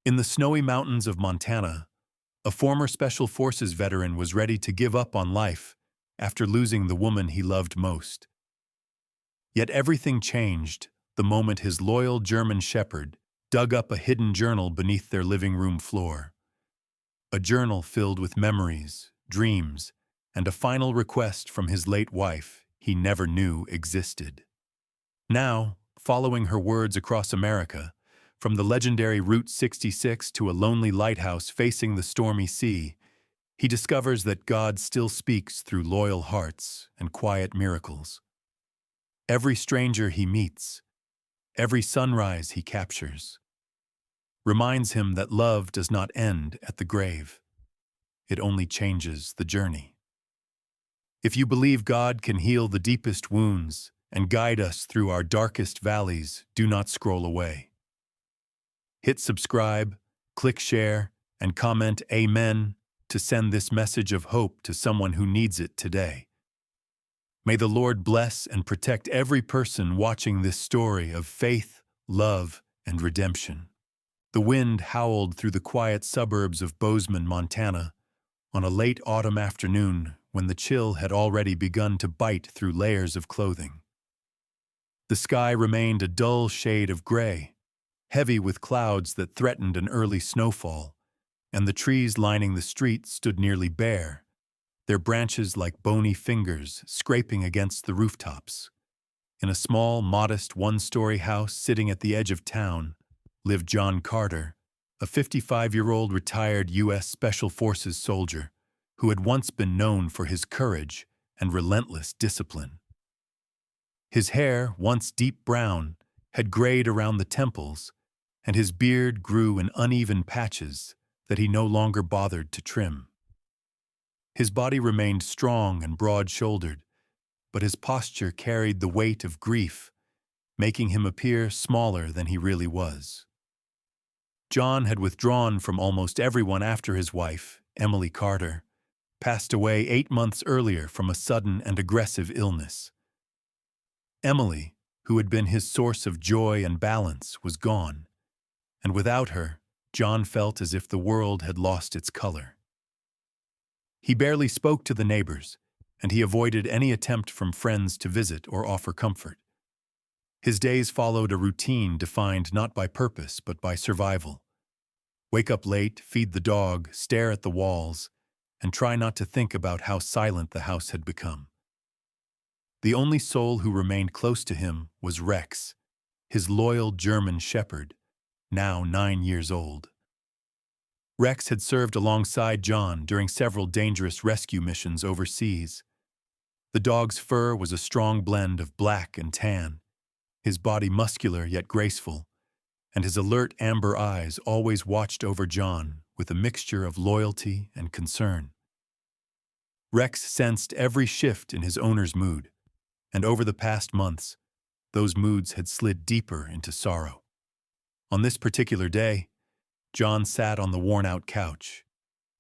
In the snowy mountains of Montana, a former Special Forces veteran was ready to give up on life after losing the woman he loved most. Yet everything changed the moment his loyal German shepherd dug up a hidden journal beneath their living room floor. A journal filled with memories, dreams, and a final request from his late wife he never knew existed. Now, following her words across America, from the legendary Route 66 to a lonely lighthouse facing the stormy sea, he discovers that God still speaks through loyal hearts and quiet miracles. Every stranger he meets, every sunrise he captures, reminds him that love does not end at the grave. It only changes the journey. If you believe God can heal the deepest wounds and guide us through our darkest valleys, do not scroll away. Hit subscribe, click share, and comment Amen to send this message of hope to someone who needs it today. May the Lord bless and protect every person watching this story of faith, love, and redemption. The wind howled through the quiet suburbs of Bozeman, Montana, on a late autumn afternoon when the chill had already begun to bite through layers of clothing. The sky remained a dull shade of gray, heavy with clouds that threatened an early snowfall, and the trees lining the street stood nearly bare, their branches like bony fingers scraping against the rooftops. In a small, modest one-story house sitting at the edge of town lived John Carter, a 55-year-old retired U.S. Special Forces soldier who had once been known for his courage and relentless discipline. His hair, once deep brown, had grayed around the temples, and his beard grew in uneven patches that he no longer bothered to trim. His body remained strong and broad-shouldered, but his posture carried the weight of grief, making him appear smaller than he really was. John had withdrawn from almost everyone after his wife, Emily Carter, passed away 8 months earlier from a sudden and aggressive illness. Emily, who had been his source of joy and balance, was gone, and without her, John felt as if the world had lost its color. He barely spoke to the neighbors, and he avoided any attempt from friends to visit or offer comfort. His days followed a routine defined not by purpose but by survival. Wake up late, feed the dog, stare at the walls, and try not to think about how silent the house had become. The only soul who remained close to him was Rex, his loyal German shepherd, now 9 years old. Rex had served alongside John during several dangerous rescue missions overseas. The dog's fur was a strong blend of black and tan, his body muscular yet graceful, and his alert amber eyes always watched over John with a mixture of loyalty and concern. Rex sensed every shift in his owner's mood, and over the past months, those moods had slid deeper into sorrow. On this particular day, John sat on the worn-out couch,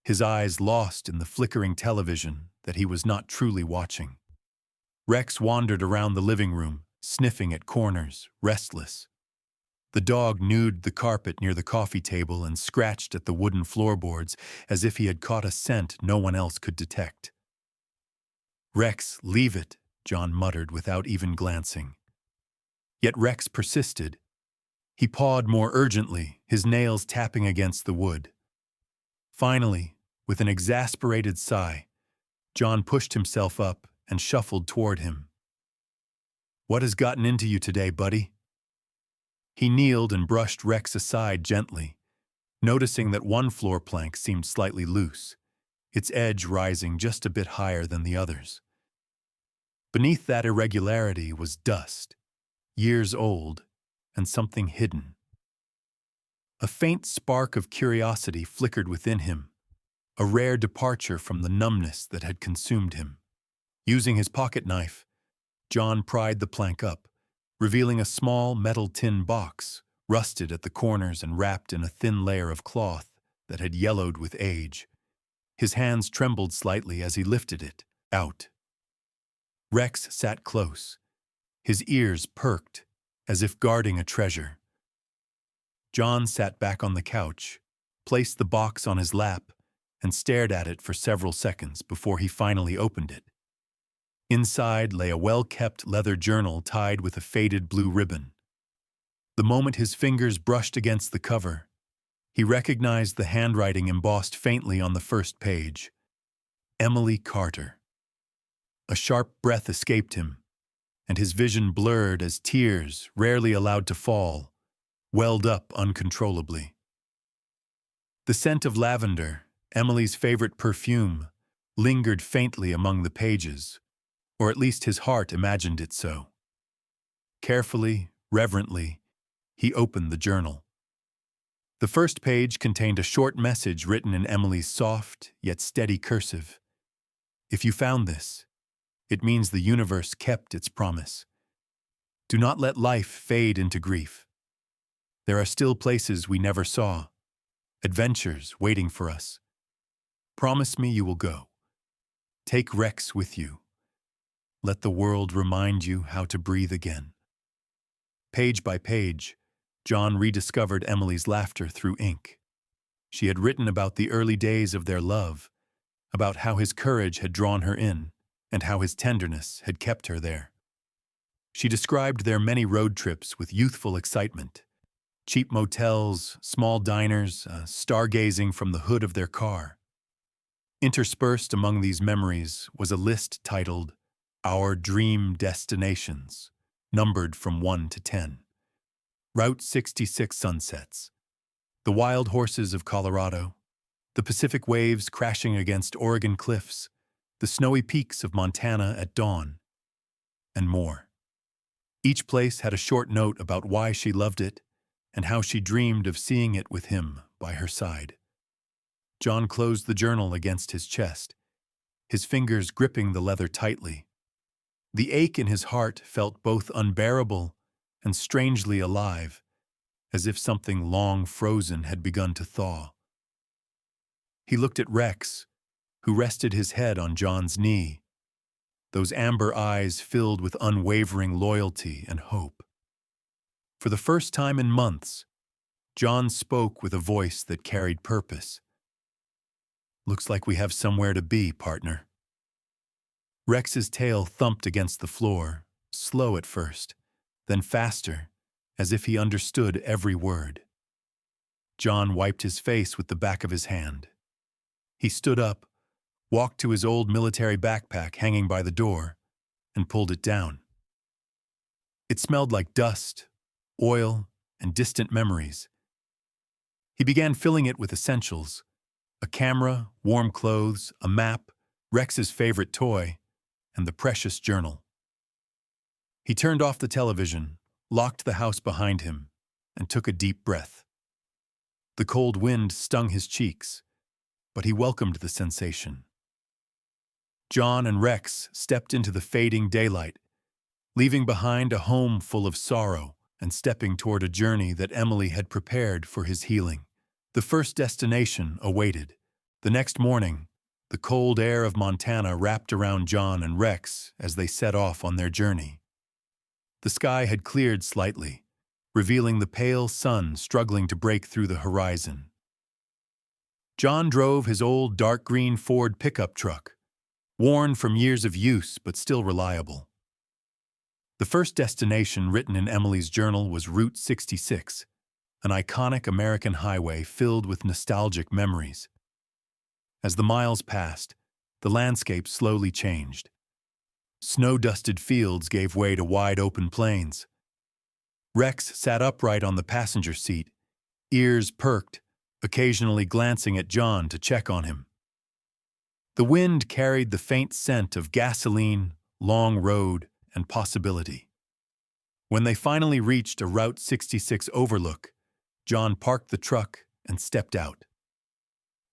his eyes lost in the flickering television that he was not truly watching. Rex wandered around the living room, sniffing at corners, restless. The dog gnawed the carpet near the coffee table and scratched at the wooden floorboards as if he had caught a scent no one else could detect. "Rex, leave it," John muttered without even glancing. Yet Rex persisted. He pawed more urgently, his nails tapping against the wood. Finally, with an exasperated sigh, John pushed himself up and shuffled toward him. "What has gotten into you today, buddy?" He kneeled and brushed Rex aside gently, noticing that one floor plank seemed slightly loose, its edge rising just a bit higher than the others. Beneath that irregularity was dust, years old, and something hidden. A faint spark of curiosity flickered within him, a rare departure from the numbness that had consumed him. Using his pocket knife, John pried the plank up, revealing a small metal tin box, rusted at the corners and wrapped in a thin layer of cloth that had yellowed with age. His hands trembled slightly as he lifted it out. Rex sat close, his ears perked, as if guarding a treasure. John sat back on the couch, placed the box on his lap, and stared at it for several seconds before he finally opened it. Inside lay a well-kept leather journal tied with a faded blue ribbon. The moment his fingers brushed against the cover, he recognized the handwriting embossed faintly on the first page. Emily Carter. A sharp breath escaped him, and his vision blurred as tears, rarely allowed to fall, welled up uncontrollably. The scent of lavender, Emily's favorite perfume, lingered faintly among the pages, or at least his heart imagined it so. Carefully, reverently, he opened the journal. The first page contained a short message written in Emily's soft, yet steady cursive. If you found this, it means the universe kept its promise. Do not let life fade into grief. There are still places we never saw, adventures waiting for us. Promise me you will go. Take Rex with you. Let the world remind you how to breathe again. Page by page, John rediscovered Emily's laughter through ink. She had written about the early days of their love, about how his courage had drawn her in, and how his tenderness had kept her there. She described their many road trips with youthful excitement. Cheap motels, small diners, stargazing from the hood of their car. Interspersed among these memories was a list titled, Our Dream Destinations, numbered from 1 to 10. Route 66 sunsets, the wild horses of Colorado, the Pacific waves crashing against Oregon cliffs, the snowy peaks of Montana at dawn, and more. Each place had a short note about why she loved it and how she dreamed of seeing it with him by her side. John closed the journal against his chest, his fingers gripping the leather tightly. The ache in his heart felt both unbearable and strangely alive, as if something long frozen had begun to thaw. He looked at Rex, who rested his head on John's knee, those amber eyes filled with unwavering loyalty and hope. For the first time in months, John spoke with a voice that carried purpose. Looks like we have somewhere to be, partner. Rex's tail thumped against the floor, slow at first, then faster, as if he understood every word. John wiped his face with the back of his hand. He stood up, walked to his old military backpack hanging by the door, and pulled it down. It smelled like dust, oil, and distant memories. He began filling it with essentials: a camera, warm clothes, a map, Rex's favorite toy, and the precious journal. He turned off the television, locked the house behind him, and took a deep breath. The cold wind stung his cheeks, but he welcomed the sensation. John and Rex stepped into the fading daylight, leaving behind a home full of sorrow and stepping toward a journey that Emily had prepared for his healing. The first destination awaited. The next morning, the cold air of Montana wrapped around John and Rex as they set off on their journey. The sky had cleared slightly, revealing the pale sun struggling to break through the horizon. John drove his old dark green Ford pickup truck, worn from years of use but still reliable. The first destination written in Emily's journal was Route 66, an iconic American highway filled with nostalgic memories. As the miles passed, the landscape slowly changed. Snow-dusted fields gave way to wide-open plains. Rex sat upright on the passenger seat, ears perked, occasionally glancing at John to check on him. The wind carried the faint scent of gasoline, long road, and possibility. When they finally reached a Route 66 overlook, John parked the truck and stepped out.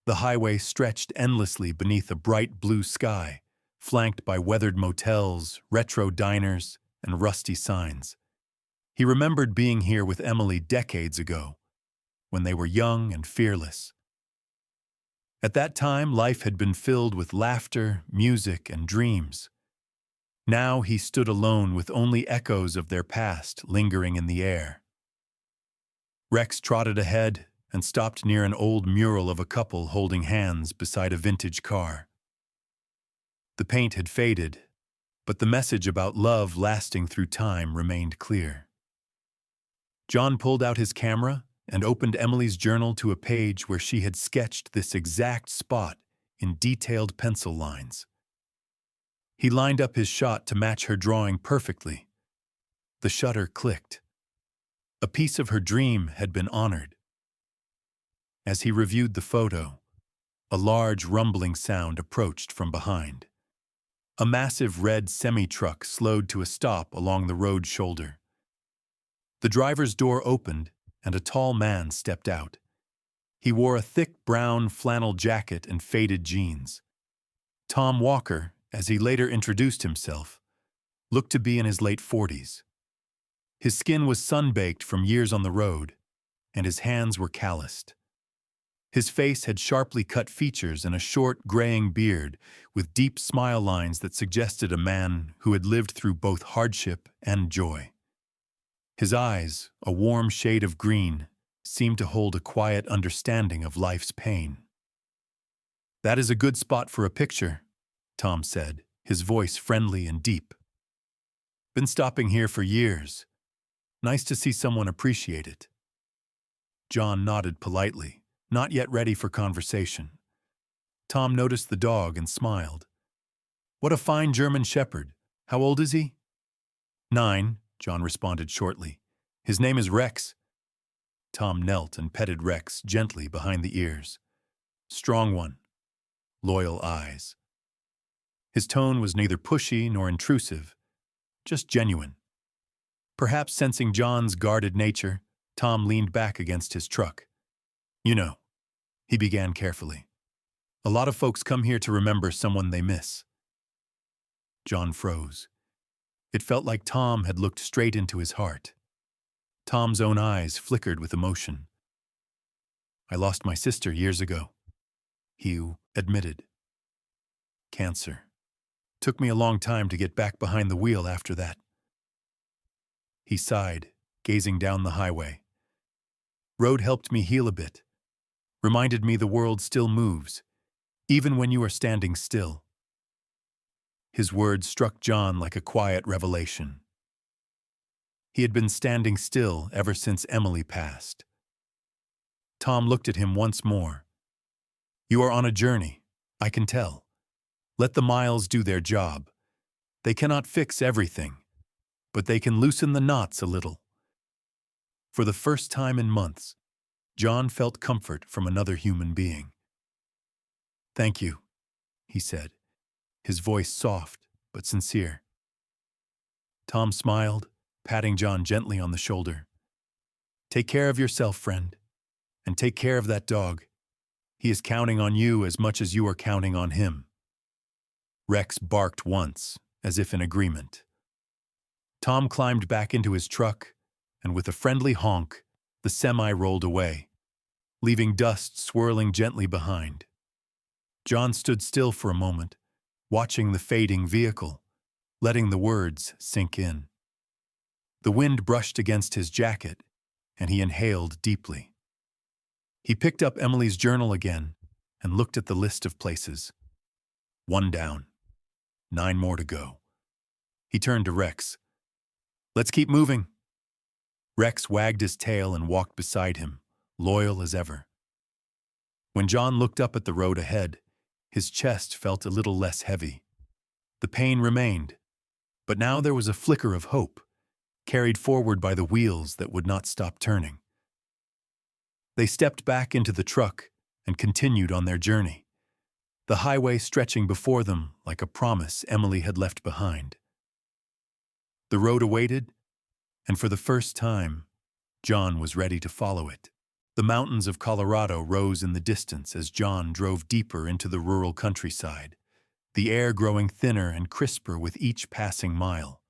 The highway stretched endlessly beneath a bright blue sky, flanked by weathered motels, retro diners, and rusty signs. He remembered being here with Emily decades ago, when they were young and fearless. At that time, life had been filled with laughter, music, and dreams. Now he stood alone with only echoes of their past lingering in the air. Rex trotted ahead and stopped near an old mural of a couple holding hands beside a vintage car. The paint had faded, but the message about love lasting through time remained clear. John pulled out his camera and opened Emily's journal to a page where she had sketched this exact spot in detailed pencil lines. He lined up his shot to match her drawing perfectly. The shutter clicked. A piece of her dream had been honored. As he reviewed the photo, a large rumbling sound approached from behind. A massive red semi-truck slowed to a stop along the road shoulder. The driver's door opened, and a tall man stepped out. He wore a thick brown flannel jacket and faded jeans. Tom Walker, as he later introduced himself, looked to be in his late 40s. His skin was sun-baked from years on the road, and his hands were calloused. His face had sharply cut features and a short, graying beard with deep smile lines that suggested a man who had lived through both hardship and joy. His eyes, a warm shade of green, seemed to hold a quiet understanding of life's pain. "That is a good spot for a picture," Tom said, his voice friendly and deep. "Been stopping here for years. Nice to see someone appreciate it." John nodded politely, not yet ready for conversation. Tom noticed the dog and smiled. "What a fine German shepherd. How old is he?" 9, John responded shortly. "His name is Rex." Tom knelt and petted Rex gently behind the ears. Strong one. Loyal eyes. His tone was neither pushy nor intrusive, just genuine. Perhaps sensing John's guarded nature, Tom leaned back against his truck. "You know," he began carefully, "a lot of folks come here to remember someone they miss." John froze. It felt like Tom had looked straight into his heart. Tom's own eyes flickered with emotion. "I lost my sister years ago," he admitted. "Cancer. Took me a long time to get back behind the wheel after that." He sighed, gazing down the highway. "Road helped me heal a bit. Reminded me the world still moves, even when you are standing still." His words struck John like a quiet revelation. He had been standing still ever since Emily passed. Tom looked at him once more. "You are on a journey, I can tell. Let the miles do their job. They cannot fix everything, but they can loosen the knots a little." For the first time in months, John felt comfort from another human being. "Thank you," he said, his voice soft but sincere. Tom smiled, patting John gently on the shoulder. "Take care of yourself, friend, and take care of that dog. He is counting on you as much as you are counting on him." Rex barked once, as if in agreement. Tom climbed back into his truck, and with a friendly honk, the semi rolled away, leaving dust swirling gently behind. John stood still for a moment, watching the fading vehicle, letting the words sink in. The wind brushed against his jacket, and he inhaled deeply. He picked up Emily's journal again and looked at the list of places. 1 down. 9 more to go. He turned to Rex. "Let's keep moving." Rex wagged his tail and walked beside him, loyal as ever. When John looked up at the road ahead, his chest felt a little less heavy. The pain remained, but now there was a flicker of hope, carried forward by the wheels that would not stop turning. They stepped back into the truck and continued on their journey, the highway stretching before them like a promise Emily had left behind. The road awaited, and for the first time, John was ready to follow it. The mountains of Colorado rose in the distance as John drove deeper into the rural countryside, the air growing thinner and crisper with each passing mile.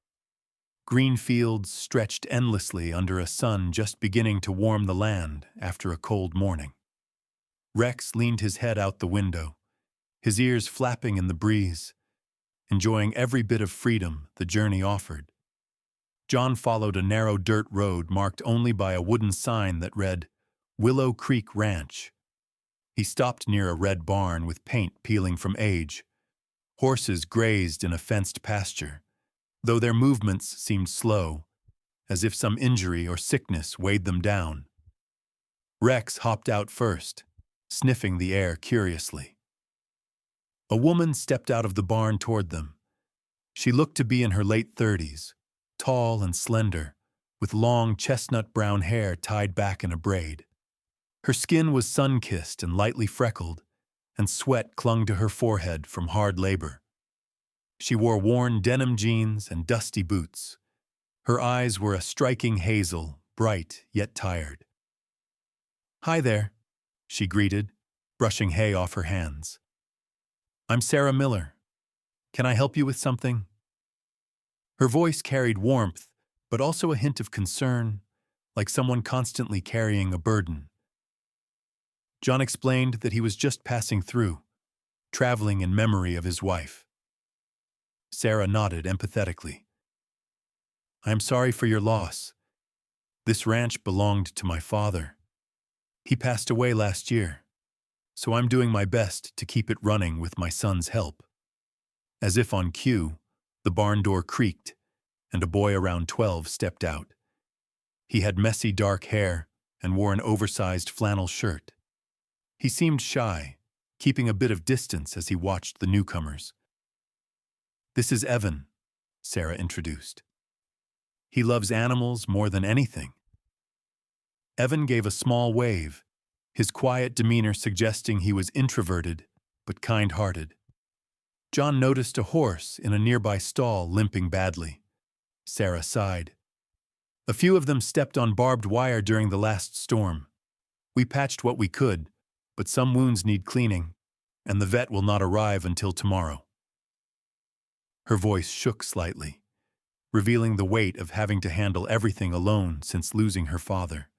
Green fields stretched endlessly under a sun just beginning to warm the land after a cold morning. Rex leaned his head out the window, his ears flapping in the breeze, enjoying every bit of freedom the journey offered. John followed a narrow dirt road marked only by a wooden sign that read, Willow Creek Ranch. He stopped near a red barn with paint peeling from age. Horses grazed in a fenced pasture, though their movements seemed slow, as if some injury or sickness weighed them down. Rex hopped out first, sniffing the air curiously. A woman stepped out of the barn toward them. She looked to be in her late 30s, tall and slender, with long chestnut-brown hair tied back in a braid. Her skin was sun-kissed and lightly freckled, and sweat clung to her forehead from hard labor. She wore worn denim jeans and dusty boots. Her eyes were a striking hazel, bright yet tired. "Hi there," she greeted, brushing hay off her hands. "I'm Sarah Miller. Can I help you with something?" Her voice carried warmth, but also a hint of concern, like someone constantly carrying a burden. John explained that he was just passing through, traveling in memory of his wife. Sarah nodded empathetically. "I am sorry for your loss. This ranch belonged to my father. He passed away last year, so I'm doing my best to keep it running with my son's help." As if on cue, the barn door creaked, and a boy around 12 stepped out. He had messy dark hair and wore an oversized flannel shirt. He seemed shy, keeping a bit of distance as he watched the newcomers. "This is Evan," Sarah introduced. "He loves animals more than anything." Evan gave a small wave, his quiet demeanor suggesting he was introverted but kind-hearted. John noticed a horse in a nearby stall limping badly. Sarah sighed. "A few of them stepped on barbed wire during the last storm. We patched what we could, but some wounds need cleaning, and the vet will not arrive until tomorrow." Her voice shook slightly, revealing the weight of having to handle everything alone since losing her father.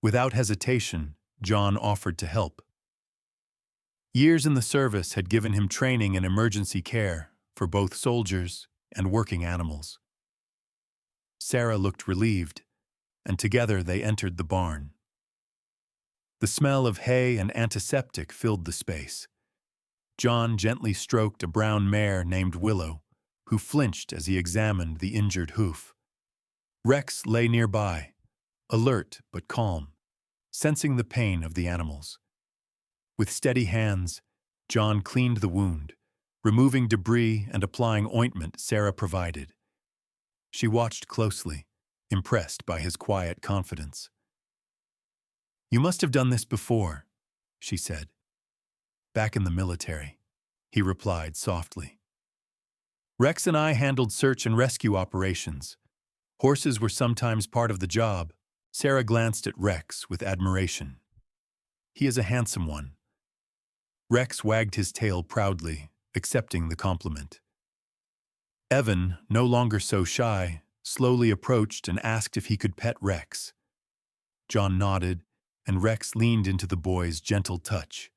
Without hesitation, John offered to help. Years in the service had given him training in emergency care for both soldiers and working animals. Sarah looked relieved, and together they entered the barn. The smell of hay and antiseptic filled the space. John gently stroked a brown mare named Willow, who flinched as he examined the injured hoof. Rex lay nearby, alert but calm, sensing the pain of the animals. With steady hands, John cleaned the wound, removing debris and applying ointment Sarah provided. She watched closely, impressed by his quiet confidence. "You must have done this before," she said. "Back in the military," he replied softly. "Rex and I handled search and rescue operations. Horses were sometimes part of the job." Sarah glanced at Rex with admiration. "He is a handsome one." Rex wagged his tail proudly, accepting the compliment. Evan, no longer so shy, slowly approached and asked if he could pet Rex. John nodded, and Rex leaned into the boy's gentle touch.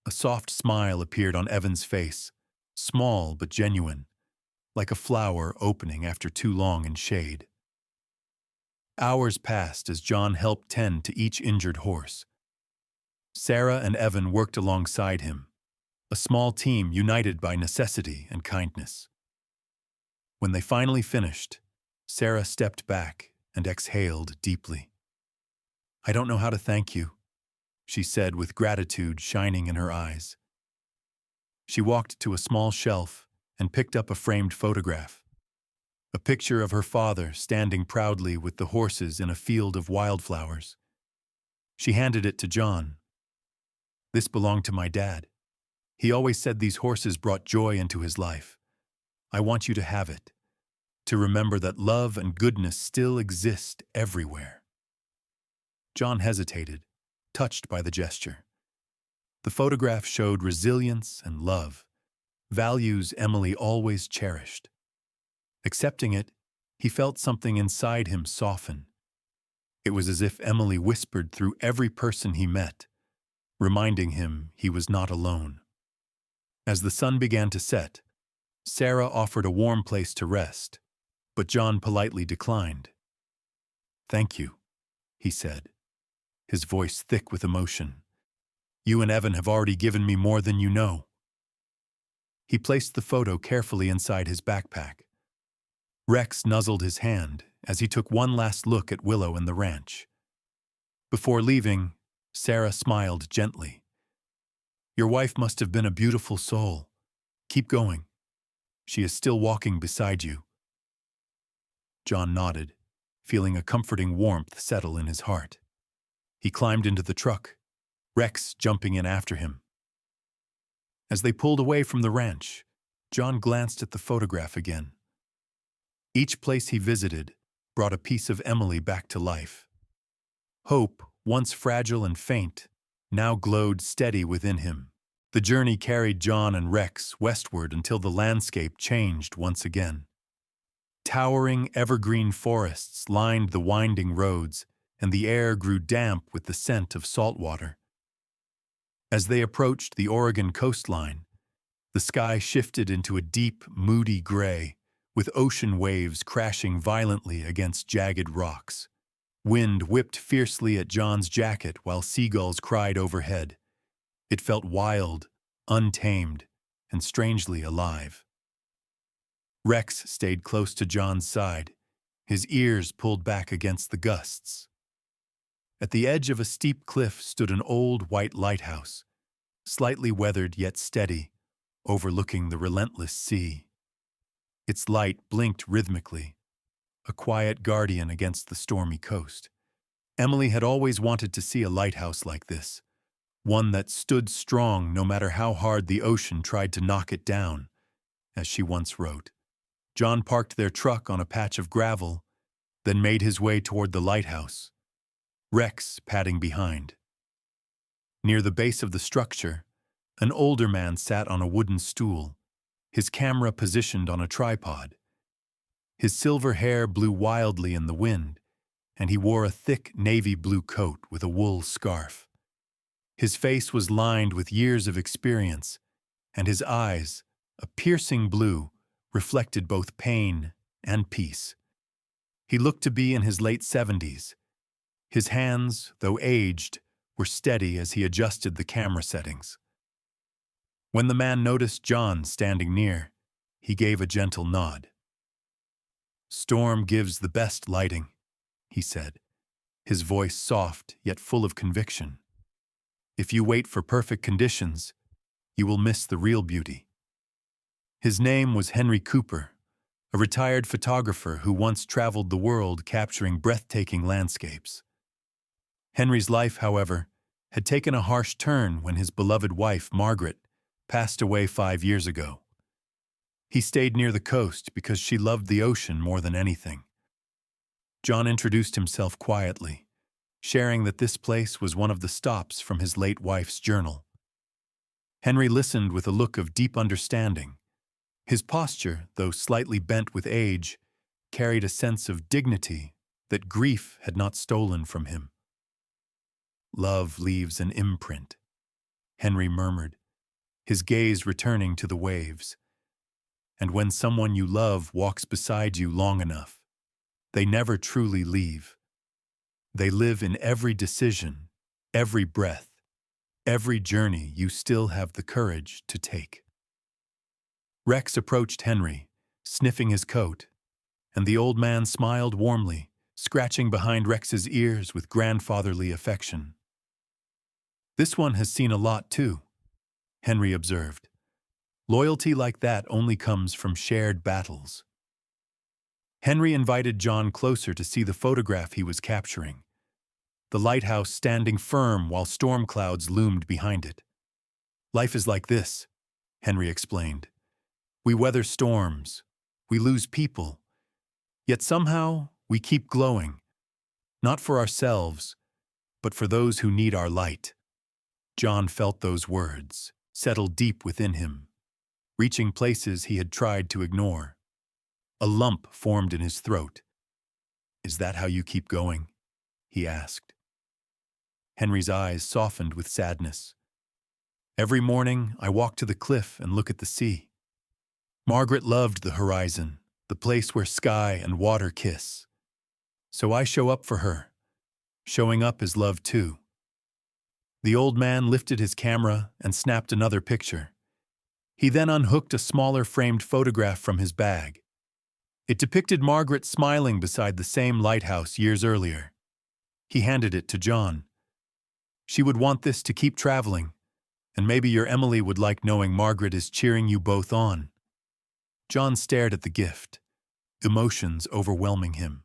A soft smile appeared on Evan's face, small but genuine, like a flower opening after too long in shade. Hours passed as John helped tend to each injured horse. Sarah and Evan worked alongside him, a small team united by necessity and kindness. When they finally finished, Sarah stepped back and exhaled deeply. "I don't know how to thank you," she said with gratitude shining in her eyes. She walked to a small shelf and picked up a framed photograph. A picture of her father standing proudly with the horses in a field of wildflowers. She handed it to John. "This belonged to my dad. He always said these horses brought joy into his life. I want you to have it, to remember that love and goodness still exist everywhere." John hesitated, touched by the gesture. The photograph showed resilience and love, values Emily always cherished. Accepting it, he felt something inside him soften. It was as if Emily whispered through every person he met, reminding him he was not alone. As the sun began to set, Sarah offered a warm place to rest, but John politely declined. "Thank you," he said, his voice thick with emotion. "You and Evan have already given me more than you know." He placed the photo carefully inside his backpack. Rex nuzzled his hand as he took one last look at Willow and the ranch. Before leaving, Sarah smiled gently. "Your wife must have been a beautiful soul. Keep going. She is still walking beside you." John nodded, feeling a comforting warmth settle in his heart. He climbed into the truck, Rex jumping in after him. As they pulled away from the ranch, John glanced at the photograph again. Each place he visited brought a piece of Emily back to life. Hope, once fragile and faint, now glowed steady within him. The journey carried John and Rex westward until the landscape changed once again. Towering evergreen forests lined the winding roads, and the air grew damp with the scent of salt water. As they approached the Oregon coastline, the sky shifted into a deep, moody gray, with ocean waves crashing violently against jagged rocks. Wind whipped fiercely at John's jacket while seagulls cried overhead. It felt wild, untamed, and strangely alive. Rex stayed close to John's side, his ears pulled back against the gusts. At the edge of a steep cliff stood an old white lighthouse, slightly weathered yet steady, overlooking the relentless sea. Its light blinked rhythmically, a quiet guardian against the stormy coast. Emily had always wanted to see a lighthouse like this, one that stood strong no matter how hard the ocean tried to knock it down, as she once wrote. John parked their truck on a patch of gravel, then made his way toward the lighthouse, Rex padding behind. Near the base of the structure, an older man sat on a wooden stool, his camera positioned on a tripod. His silver hair blew wildly in the wind, and he wore a thick navy blue coat with a wool scarf. His face was lined with years of experience, and his eyes, a piercing blue, reflected both pain and peace. He looked to be in his late 70s. His hands, though aged, were steady as he adjusted the camera settings. When the man noticed John standing near, he gave a gentle nod. "Storm gives the best lighting," he said, his voice soft yet full of conviction. "If you wait for perfect conditions, you will miss the real beauty." His name was Henry Cooper, a retired photographer who once traveled the world capturing breathtaking landscapes. Henry's life, however, had taken a harsh turn when his beloved wife, Margaret, passed away 5 years ago. He stayed near the coast because she loved the ocean more than anything. John introduced himself quietly, sharing that this place was one of the stops from his late wife's journal. Henry listened with a look of deep understanding. His posture, though slightly bent with age, carried a sense of dignity that grief had not stolen from him. "Love leaves an imprint," Henry murmured, his gaze returning to the waves. "And when someone you love walks beside you long enough, they never truly leave. They live in every decision, every breath, every journey you still have the courage to take." Rex approached Henry, sniffing his coat, and the old man smiled warmly, scratching behind Rex's ears with grandfatherly affection. "This one has seen a lot too," Henry observed. "Loyalty like that only comes from shared battles." Henry invited John closer to see the photograph he was capturing, the lighthouse standing firm while storm clouds loomed behind it. "Life is like this," Henry explained. "We weather storms, we lose people, yet somehow we keep glowing, not for ourselves, but for those who need our light." John felt those words settle deep within him, reaching places he had tried to ignore. A lump formed in his throat. "Is that how you keep going?" he asked. Henry's eyes softened with sadness. "Every morning I walk to the cliff and look at the sea. Margaret loved the horizon, the place where sky and water kiss. So I show up for her. Showing up is love too. The old man lifted his camera and snapped another picture. He then unhooked a smaller framed photograph from his bag. It depicted Margaret smiling beside the same lighthouse years earlier. He handed it to John. She would want this to keep traveling, and maybe your Emily would like knowing Margaret is cheering you both on. John stared at the gift, emotions overwhelming him.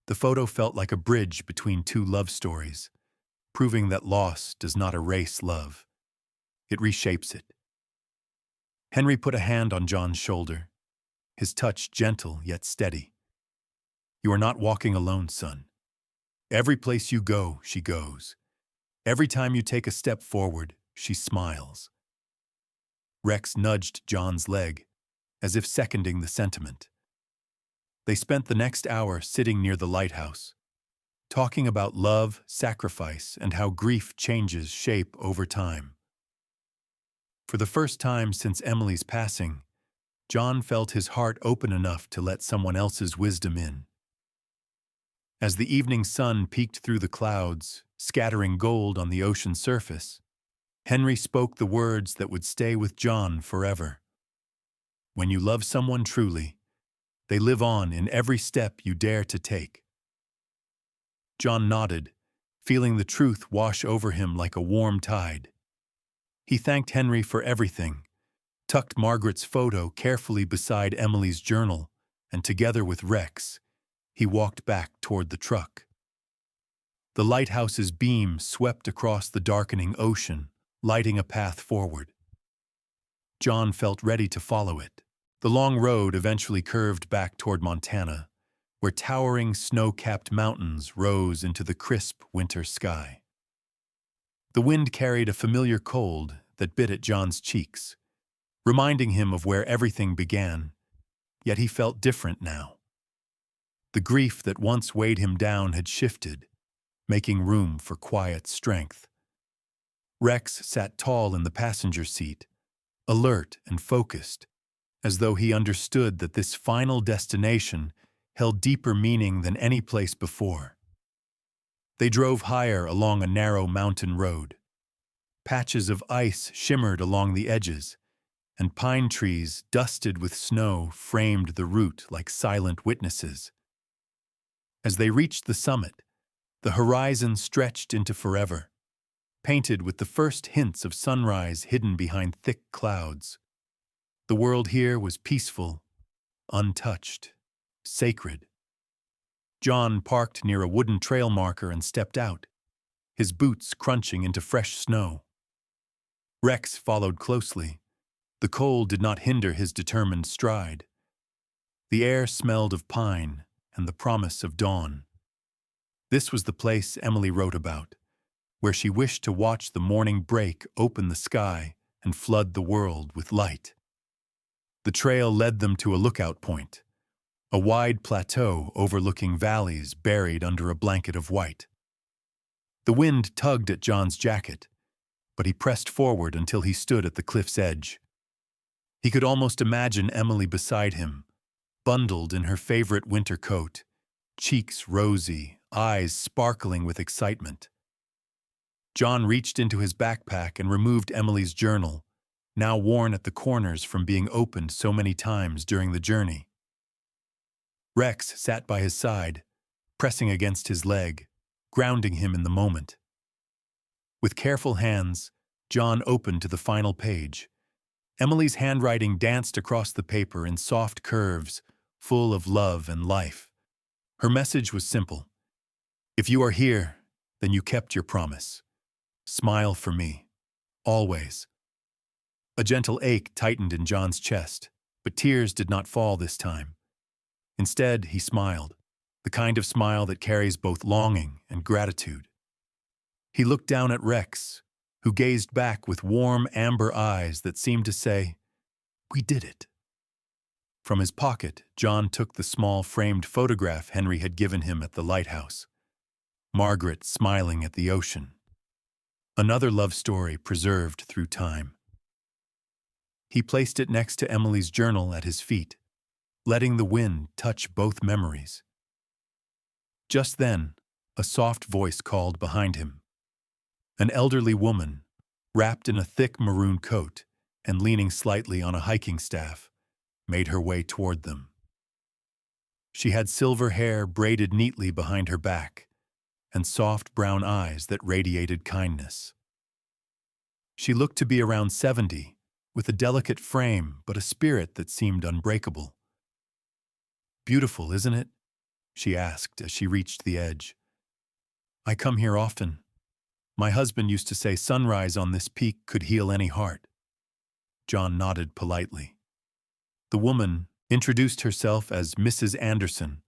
The photo felt like a bridge between two love stories, proving that loss does not erase love. It reshapes it. Henry put a hand on John's shoulder, his touch gentle yet steady. You are not walking alone, son. Every place you go, she goes. Every time you take a step forward, she smiles. Rex nudged John's leg, as if seconding the sentiment. They spent the next hour sitting near the lighthouse, talking about love, sacrifice, and how grief changes shape over time. For the first time since Emily's passing, John felt his heart open enough to let someone else's wisdom in. As the evening sun peeked through the clouds, scattering gold on the ocean surface, Henry spoke the words that would stay with John forever. When you love someone truly, they live on in every step you dare to take. John nodded, feeling the truth wash over him like a warm tide. He thanked Henry for everything, tucked Margaret's photo carefully beside Emily's journal, and together with Rex, he walked back toward the truck. The lighthouse's beam swept across the darkening ocean, lighting a path forward. John felt ready to follow it. The long road eventually curved back toward Montana, where towering snow-capped mountains rose into the crisp winter sky. The wind carried a familiar cold that bit at John's cheeks, reminding him of where everything began, yet he felt different now. The grief that once weighed him down had shifted, making room for quiet strength. Rex sat tall in the passenger seat, alert and focused, as though he understood that this final destination held deeper meaning than any place before. They drove higher along a narrow mountain road. Patches of ice shimmered along the edges, and pine trees dusted with snow framed the route like silent witnesses. As they reached the summit, the horizon stretched into forever, painted with the first hints of sunrise hidden behind thick clouds. The world here was peaceful, untouched, sacred. John parked near a wooden trail marker and stepped out, his boots crunching into fresh snow. Rex followed closely. The cold did not hinder his determined stride. The air smelled of pine and the promise of dawn. This was the place Emily wrote about, where she wished to watch the morning break open the sky and flood the world with light. The trail led them to a lookout point, a wide plateau overlooking valleys buried under a blanket of white. The wind tugged at John's jacket, but he pressed forward until he stood at the cliff's edge. He could almost imagine Emily beside him, bundled in her favorite winter coat, cheeks rosy, eyes sparkling with excitement. John reached into his backpack and removed Emily's journal, now worn at the corners from being opened so many times during the journey. Rex sat by his side, pressing against his leg, grounding him in the moment. With careful hands, John opened to the final page. Emily's handwriting danced across the paper in soft curves, full of love and life. Her message was simple. If you are here, then you kept your promise. Smile for me. Always. A gentle ache tightened in John's chest, but tears did not fall this time. Instead, he smiled, the kind of smile that carries both longing and gratitude. He looked down at Rex, who gazed back with warm amber eyes that seemed to say, "We did it." From his pocket, John took the small framed photograph Henry had given him at the lighthouse. Margaret smiling at the ocean. Another love story preserved through time. He placed it next to Emily's journal at his feet, letting the wind touch both memories. Just then, a soft voice called behind him. An elderly woman, wrapped in a thick maroon coat and leaning slightly on a hiking staff, made her way toward them. She had silver hair braided neatly behind her back and soft brown eyes that radiated kindness. She looked to be around 70, with a delicate frame but a spirit that seemed unbreakable. "Beautiful, isn't it?" she asked as she reached the edge. "I come here often. My husband used to say sunrise on this peak could heal any heart." John nodded politely. The woman introduced herself as Mrs. Anderson,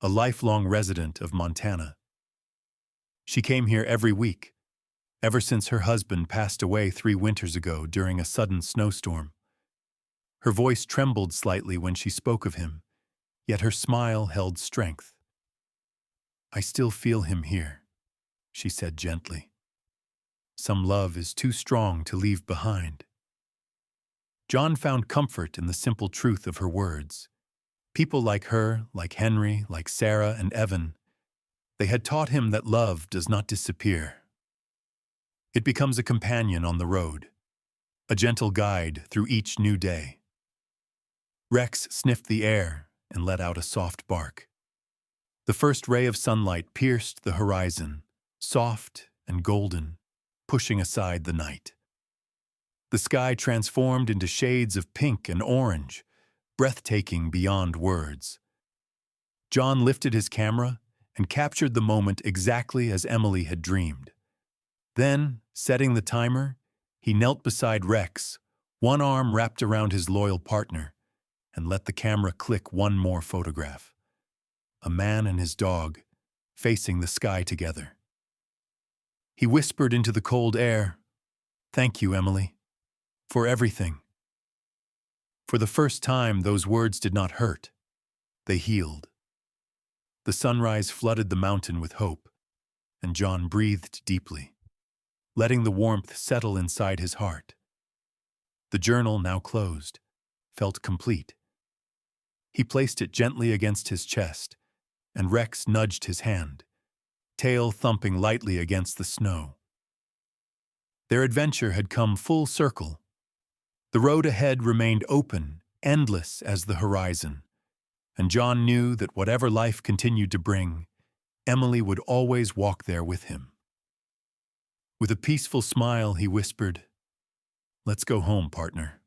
a lifelong resident of Montana. She came here every week, ever since her husband passed away 3 winters ago during a sudden snowstorm. Her voice trembled slightly when she spoke of him, yet her smile held strength. "I still feel him here," she said gently. "Some love is too strong to leave behind." John found comfort in the simple truth of her words. People like her, like Henry, like Sarah and Evan, they had taught him that love does not disappear. It becomes a companion on the road, a gentle guide through each new day. Rex sniffed the air and let out a soft bark. The first ray of sunlight pierced the horizon, soft and golden, pushing aside the night. The sky transformed into shades of pink and orange, breathtaking beyond words. John lifted his camera and captured the moment exactly as Emily had dreamed. Then, setting the timer, he knelt beside Rex, one arm wrapped around his loyal partner, and let the camera click one more photograph. A man and his dog, facing the sky together. He whispered into the cold air, "Thank you, Emily, for everything." For the first time, those words did not hurt. They healed. The sunrise flooded the mountain with hope, and John breathed deeply, letting the warmth settle inside his heart. The journal, now closed, felt complete. He placed it gently against his chest, and Rex nudged his hand, tail thumping lightly against the snow. Their adventure had come full circle. The road ahead remained open, endless as the horizon, and John knew that whatever life continued to bring, Emily would always walk there with him. With a peaceful smile, he whispered, "Let's go home, partner."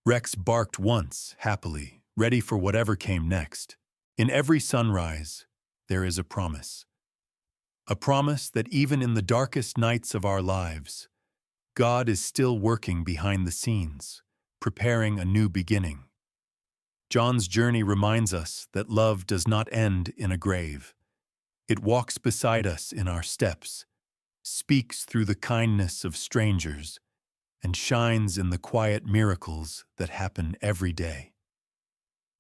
Rex barked once, happily, ready for whatever came next. In every sunrise, there is a promise. A promise that even in the darkest nights of our lives, God is still working behind the scenes, preparing a new beginning. John's journey reminds us that love does not end in a grave. It walks beside us in our steps, speaks through the kindness of strangers, and shines in the quiet miracles that happen every day.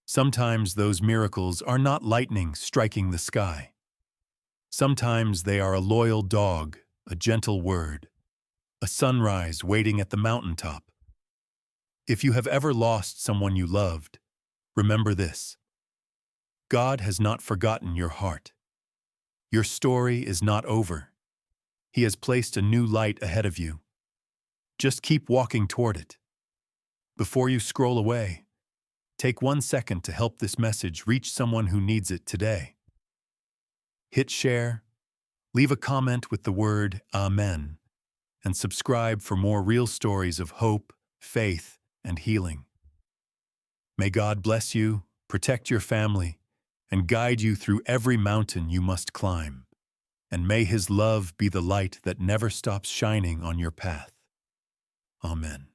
Sometimes those miracles are not lightning striking the sky. Sometimes they are a loyal dog, a gentle word, a sunrise waiting at the mountaintop. If you have ever lost someone you loved, remember this: God has not forgotten your heart. Your story is not over. He has placed a new light ahead of you. Just keep walking toward it. Before you scroll away, take 1 second to help this message reach someone who needs it today. Hit share, leave a comment with the word Amen, and subscribe for more real stories of hope, faith, and healing. May God bless you, protect your family, and guide you through every mountain you must climb. And may His love be the light that never stops shining on your path. Amen.